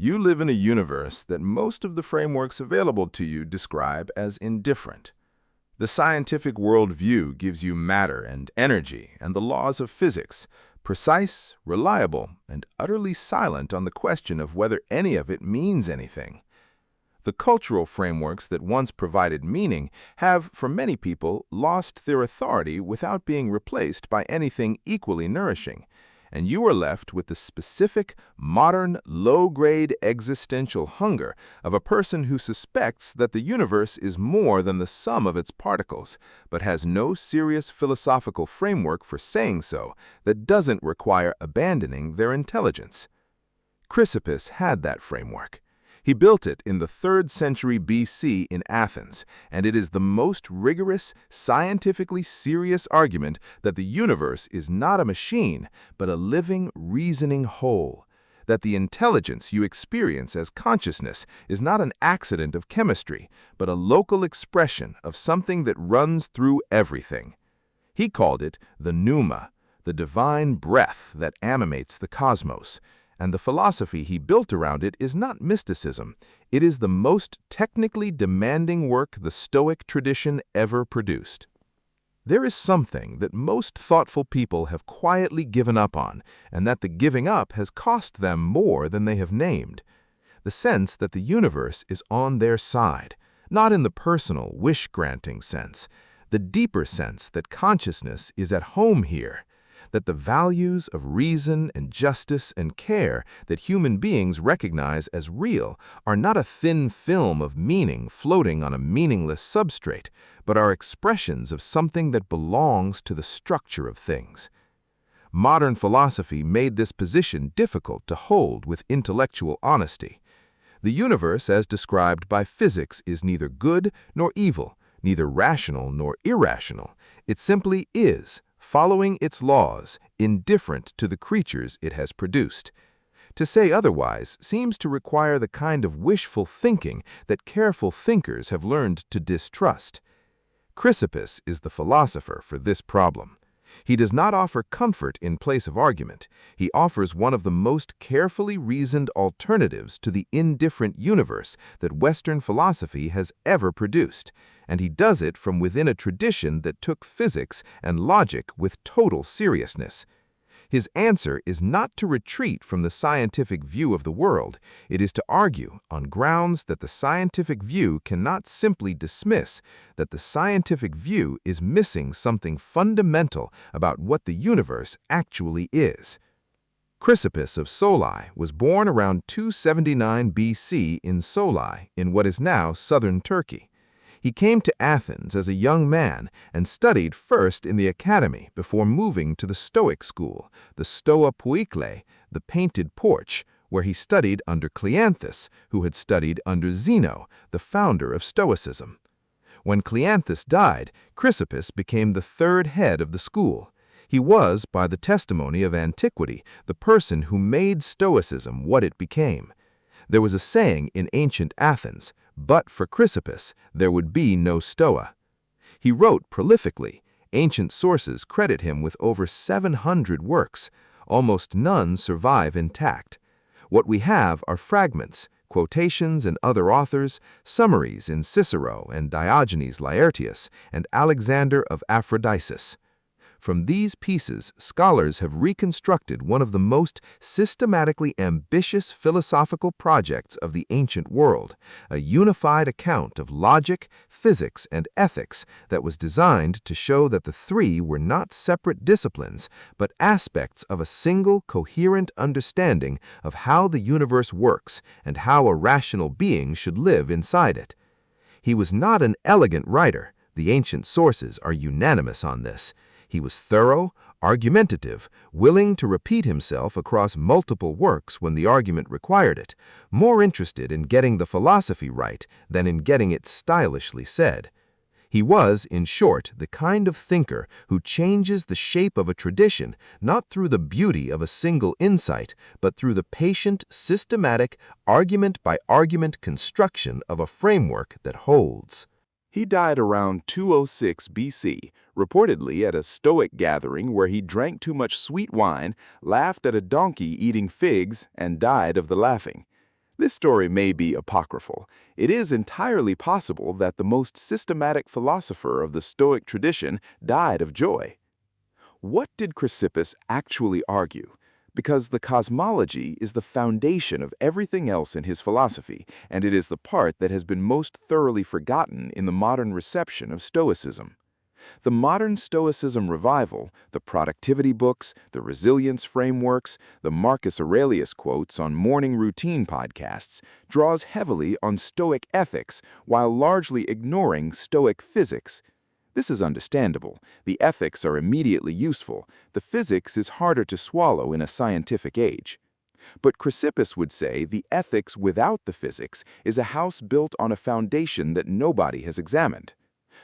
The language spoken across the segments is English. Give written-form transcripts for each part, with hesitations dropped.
You live in a universe that most of the frameworks available to you describe as indifferent. The scientific worldview gives you matter and energy and the laws of physics, precise, reliable, and utterly silent on the question of whether any of it means anything. The cultural frameworks that once provided meaning have, for many people, lost their authority without being replaced by anything equally nourishing, and you are left with the specific, modern, low-grade existential hunger of a person who suspects that the universe is more than the sum of its particles, but has no serious philosophical framework for saying so that doesn't require abandoning their intelligence. Chrysippus had that framework. He built it in the 3rd century BC in Athens, and it is the most rigorous, scientifically serious argument that the universe is not a machine, but a living, reasoning whole, that the intelligence you experience as consciousness is not an accident of chemistry, but a local expression of something that runs through everything. He called it the Pneuma, the divine breath that animates the cosmos. And the philosophy he built around it is not mysticism. It is the most technically demanding work the Stoic tradition ever produced. There is something that most thoughtful people have quietly given up on, and that the giving up has cost them more than they have named. The sense that the universe is on their side, not in the personal, wish-granting sense, the deeper sense that consciousness is at home here, that the values of reason and justice and care that human beings recognize as real are not a thin film of meaning floating on a meaningless substrate, but are expressions of something that belongs to the structure of things. Modern philosophy made this position difficult to hold with intellectual honesty. The universe, as described by physics, is neither good nor evil, neither rational nor irrational. It simply is, following its laws, indifferent to the creatures it has produced. To say otherwise seems to require the kind of wishful thinking that careful thinkers have learned to distrust. Chrysippus is the philosopher for this problem. He does not offer comfort in place of argument. He offers one of the most carefully reasoned alternatives to the indifferent universe that Western philosophy has ever produced, and he does it from within a tradition that took physics and logic with total seriousness. His answer is not to retreat from the scientific view of the world. It is to argue, on grounds that the scientific view cannot simply dismiss, that the scientific view is missing something fundamental about what the universe actually is. Chrysippus of Soli was born around 279 BC in Soli, in what is now southern Turkey. He came to Athens as a young man and studied first in the academy before moving to the Stoic school, the Stoa Poikile, the painted porch, where he studied under Cleanthus, who had studied under Zeno, the founder of Stoicism. When Cleanthus died, Chrysippus became the 3rd head of the school. He was, by the testimony of antiquity, the person who made Stoicism what it became. There was a saying in ancient Athens, "But for Chrysippus, there would be no Stoa." He wrote prolifically. Ancient sources credit him with over 700 works. Almost none survive intact. What we have are fragments, quotations in other authors, summaries in Cicero and Diogenes Laertius and Alexander of Aphrodisias. From these pieces, scholars have reconstructed one of the most systematically ambitious philosophical projects of the ancient world, a unified account of logic, physics, and ethics that was designed to show that the three were not separate disciplines, but aspects of a single, coherent understanding of how the universe works and how a rational being should live inside it. He was not an elegant writer. The ancient sources are unanimous on this. He was thorough, argumentative, willing to repeat himself across multiple works when the argument required it, more interested in getting the philosophy right than in getting it stylishly said. He was, in short, the kind of thinker who changes the shape of a tradition not through the beauty of a single insight, but through the patient, systematic, argument-by-argument construction of a framework that holds. He died around 206 BC, reportedly at a Stoic gathering where he drank too much sweet wine, laughed at a donkey eating figs, and died of the laughing. This story may be apocryphal. It is entirely possible that the most systematic philosopher of the Stoic tradition died of joy. What did Chrysippus actually argue? Because the cosmology is the foundation of everything else in his philosophy, and it is the part that has been most thoroughly forgotten in the modern reception of Stoicism. The modern Stoicism revival, the productivity books, the resilience frameworks, the Marcus Aurelius quotes on morning routine podcasts, draws heavily on Stoic ethics while largely ignoring Stoic physics. This is understandable. The ethics are immediately useful. The physics is harder to swallow in a scientific age. But Chrysippus would say the ethics without the physics is a house built on a foundation that nobody has examined.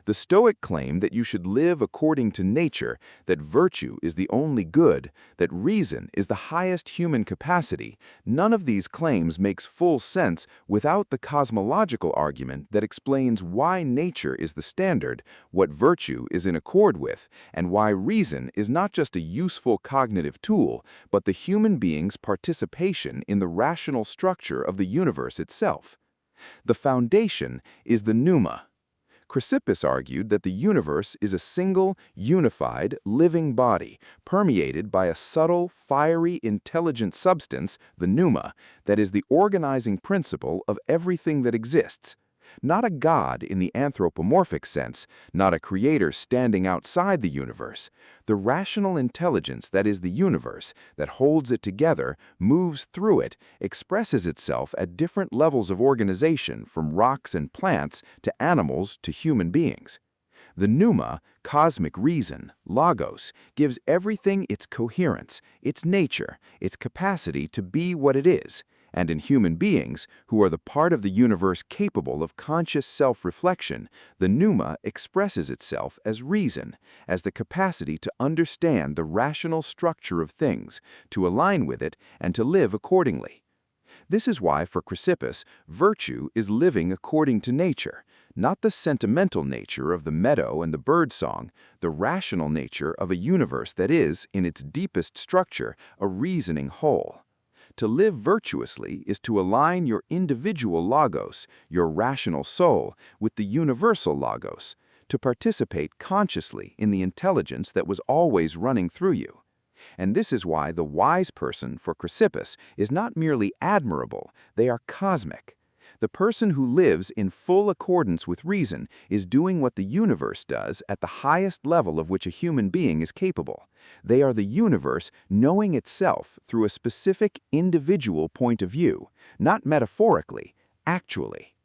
The Stoic claim that you should live according to nature, that virtue is the only good, that reason is the highest human capacity. None of these claims makes full sense without the cosmological argument that explains why nature is the standard, what virtue is in accord with, and why reason is not just a useful cognitive tool, but the human being's participation in the rational structure of the universe itself. The foundation is the Pneuma. Chrysippus argued that the universe is a single, unified, living body, permeated by a subtle, fiery, intelligent substance, the Pneuma, that is the organizing principle of everything that exists. Not a god in the anthropomorphic sense, not a creator standing outside the universe. The rational intelligence that is the universe, that holds it together, moves through it, expresses itself at different levels of organization from rocks and plants to animals to human beings. The Pneuma, cosmic reason, logos, gives everything its coherence, its nature, its capacity to be what it is. And in human beings, who are the part of the universe capable of conscious self-reflection, the Pneuma expresses itself as reason, as the capacity to understand the rational structure of things, to align with it, and to live accordingly. This is why, for Chrysippus, virtue is living according to nature, not the sentimental nature of the meadow and the birdsong, the rational nature of a universe that is, in its deepest structure, a reasoning whole. To live virtuously is to align your individual logos, your rational soul, with the universal logos, to participate consciously in the intelligence that was always running through you. And this is why the wise person for Chrysippus is not merely admirable, they are cosmic. The person who lives in full accordance with reason is doing what the universe does at the highest level of which a human being is capable. They are the universe knowing itself through a specific individual point of view, not metaphorically, actually.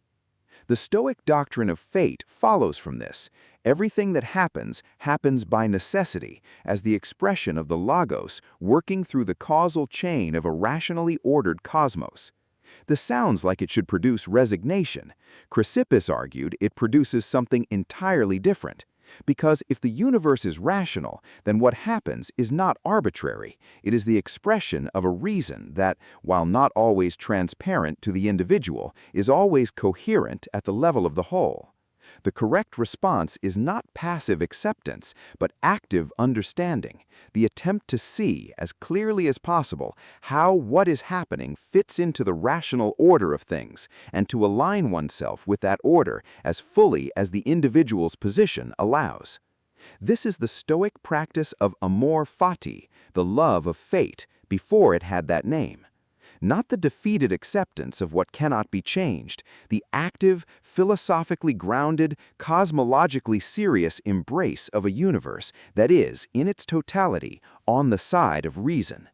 The Stoic doctrine of fate follows from this. Everything that happens by necessity, as the expression of the logos working through the causal chain of a rationally ordered cosmos. This sounds like it should produce resignation. Chrysippus argued it produces something entirely different. Because if the universe is rational, then what happens is not arbitrary. It is the expression of a reason that, while not always transparent to the individual, is always coherent at the level of the whole. The correct response is not passive acceptance, but active understanding, the attempt to see as clearly as possible how what is happening fits into the rational order of things, and to align oneself with that order as fully as the individual's position allows. This is the Stoic practice of Amor Fati, the love of fate, before it had that name. Not the defeated acceptance of what cannot be changed, the active, philosophically grounded, cosmologically serious embrace of a universe that is, in its totality, on the side of reason.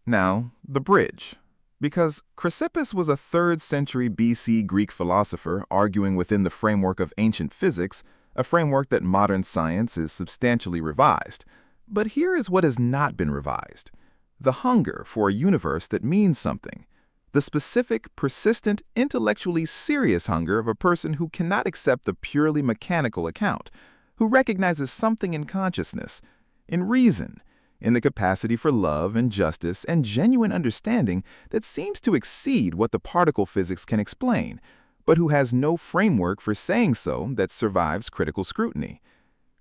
Now, the bridge. Because Chrysippus was a 3rd century BC Greek philosopher arguing within the framework of ancient physics, a framework that modern science is substantially revised. But here is what has not been revised. The hunger for a universe that means something. The specific, persistent, intellectually serious hunger of a person who cannot accept the purely mechanical account, who recognizes something in consciousness, in reason, in the capacity for love and justice and genuine understanding that seems to exceed what the particle physics can explain, but who has no framework for saying so that survives critical scrutiny.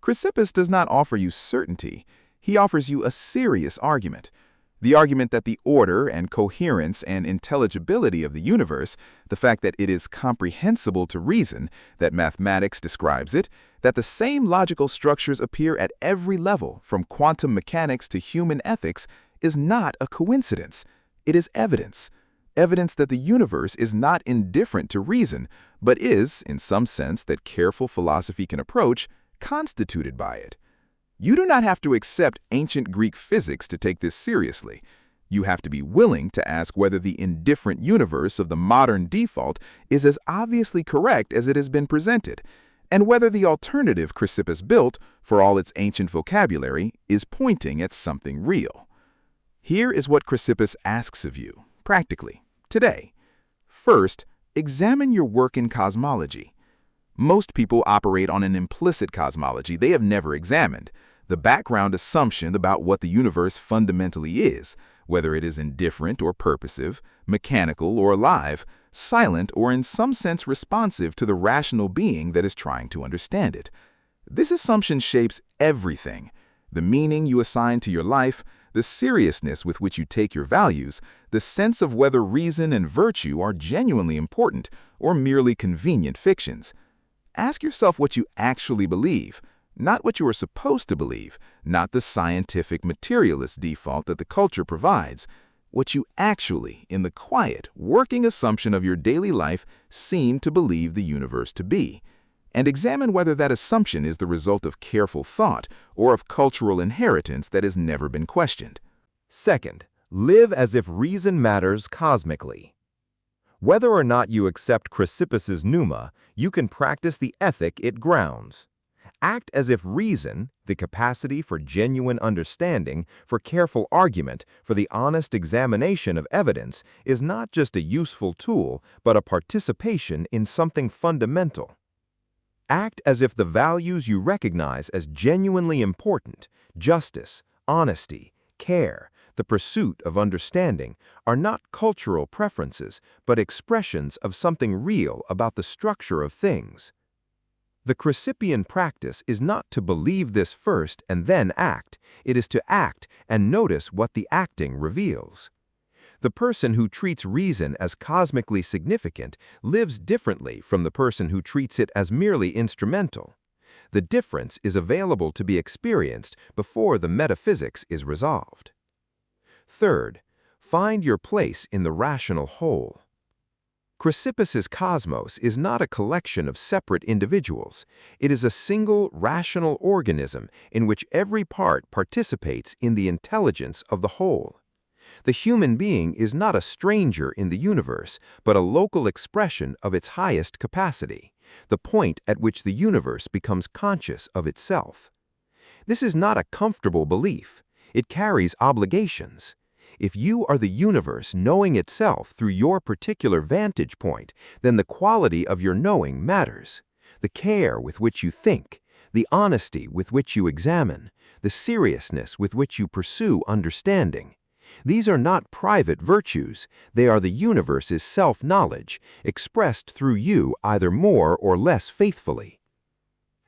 Chrysippus does not offer you certainty. He offers you a serious argument. The argument that the order and coherence and intelligibility of the universe, the fact that it is comprehensible to reason, that mathematics describes it, that the same logical structures appear at every level, from quantum mechanics to human ethics, is not a coincidence. It is evidence. Evidence that the universe is not indifferent to reason, but is, in some sense that careful philosophy can approach, constituted by it. You do not have to accept ancient Greek physics to take this seriously. You have to be willing to ask whether the indifferent universe of the modern default is as obviously correct as it has been presented, and whether the alternative Chrysippus built, for all its ancient vocabulary, is pointing at something real. Here is what Chrysippus asks of you, practically, today. First, examine your work in cosmology. Most people operate on an implicit cosmology they have never examined, the background assumption about what the universe fundamentally is, whether it is indifferent or purposive, mechanical or alive, silent or in some sense responsive to the rational being that is trying to understand it. This assumption shapes everything: the meaning you assign to your life, the seriousness with which you take your values, the sense of whether reason and virtue are genuinely important or merely convenient fictions. Ask yourself what you actually believe, not what you are supposed to believe, not the scientific materialist default that the culture provides, what you actually, in the quiet, working assumption of your daily life, seem to believe the universe to be. And examine whether that assumption is the result of careful thought or of cultural inheritance that has never been questioned. Second, live as if reason matters cosmically. Whether or not you accept Chrysippus's Pneuma, you can practice the ethic it grounds. Act as if reason, the capacity for genuine understanding, for careful argument, for the honest examination of evidence, is not just a useful tool, but a participation in something fundamental. Act as if the values you recognize as genuinely important, justice, honesty, care, the pursuit of understanding, are not cultural preferences, but expressions of something real about the structure of things. The Chryssippian practice is not to believe this first and then act. It is to act and notice what the acting reveals. The person who treats reason as cosmically significant lives differently from the person who treats it as merely instrumental. The difference is available to be experienced before the metaphysics is resolved. Third, find your place in the rational whole. Chrysippus's cosmos is not a collection of separate individuals. It is a single rational organism in which every part participates in the intelligence of the whole. The human being is not a stranger in the universe, but a local expression of its highest capacity, the point at which the universe becomes conscious of itself. This is not a comfortable belief. It carries obligations. If you are the universe knowing itself through your particular vantage point, then the quality of your knowing matters. The care with which you think, the honesty with which you examine, the seriousness with which you pursue understanding. These are not private virtues. They are the universe's self-knowledge, expressed through you either more or less faithfully.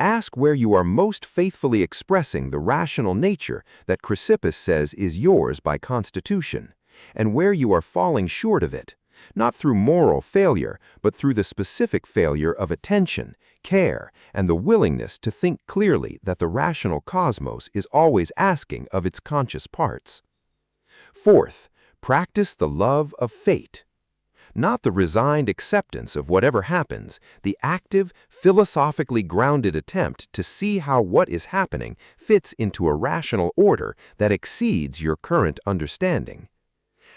Ask where you are most faithfully expressing the rational nature that Chrysippus says is yours by constitution, and where you are falling short of it, not through moral failure, but through the specific failure of attention, care, and the willingness to think clearly that the rational cosmos is always asking of its conscious parts. Fourth, practice the love of fate. Not the resigned acceptance of whatever happens, the active, philosophically grounded attempt to see how what is happening fits into a rational order that exceeds your current understanding.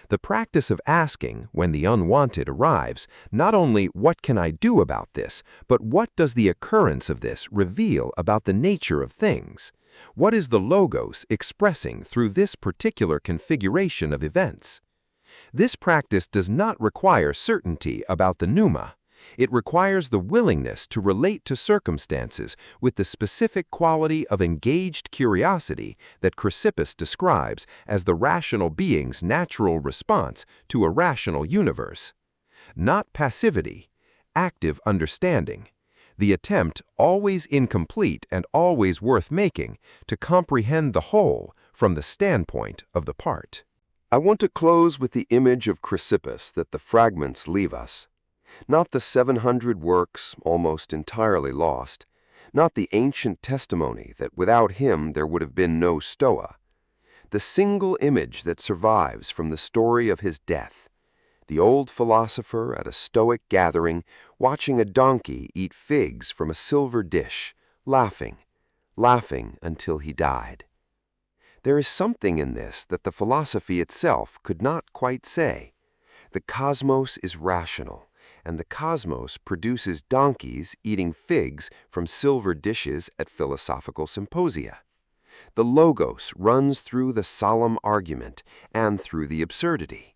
The practice of asking, when the unwanted arrives, not only what can I do about this, but what does the occurrence of this reveal about the nature of things? What is the logos expressing through this particular configuration of events? This practice does not require certainty about the pneuma. It requires the willingness to relate to circumstances with the specific quality of engaged curiosity that Chrysippus describes as the rational being's natural response to a rational universe. Not passivity, active understanding. The attempt, always incomplete and always worth making, to comprehend the whole from the standpoint of the part. I want to close with the image of Chrysippus that the fragments leave us. Not the 700 works, almost entirely lost, not the ancient testimony that without him there would have been no Stoa. The single image that survives from the story of his death. The old philosopher at a Stoic gathering watching a donkey eat figs from a silver dish, laughing until he died. There is something in this that the philosophy itself could not quite say. The cosmos is rational, and the cosmos produces donkeys eating figs from silver dishes at philosophical symposia. The logos runs through the solemn argument and through the absurdity.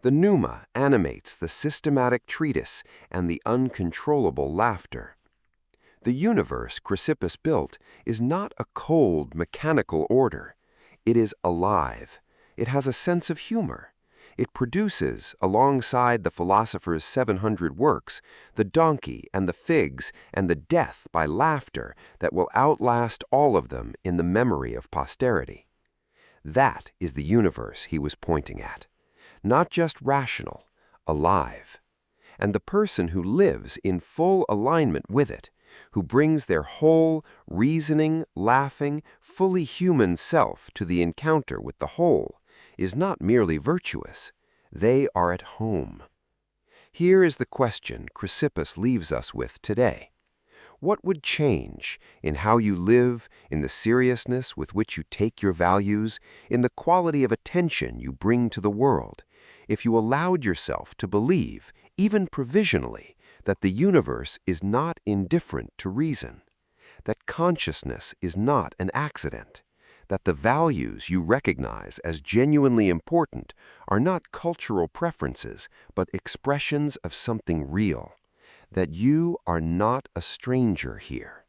The Pneuma animates the systematic treatise and the uncontrollable laughter. The universe Chrysippus built is not a cold, mechanical order. It is alive. It has a sense of humor. It produces, alongside the philosopher's 700 works, the donkey and the figs and the death by laughter that will outlast all of them in the memory of posterity. That is the universe he was pointing at. Not just rational, alive. And the person who lives in full alignment with it, who brings their whole, reasoning, laughing, fully human self to the encounter with the whole, is not merely virtuous. They are at home. Here is the question Chrysippus leaves us with today. What would change in how you live, in the seriousness with which you take your values, in the quality of attention you bring to the world, if you allowed yourself to believe, even provisionally, that the universe is not indifferent to reason, that consciousness is not an accident, that the values you recognize as genuinely important are not cultural preferences, but expressions of something real, that you are not a stranger here?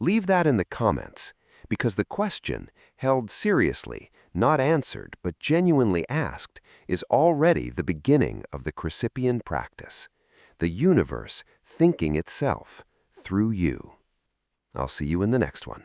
Leave that in the comments, because the question, held seriously, not answered, but genuinely asked, is already the beginning of the Chryssippian practice, the universe thinking itself through you. I'll see you in the next one.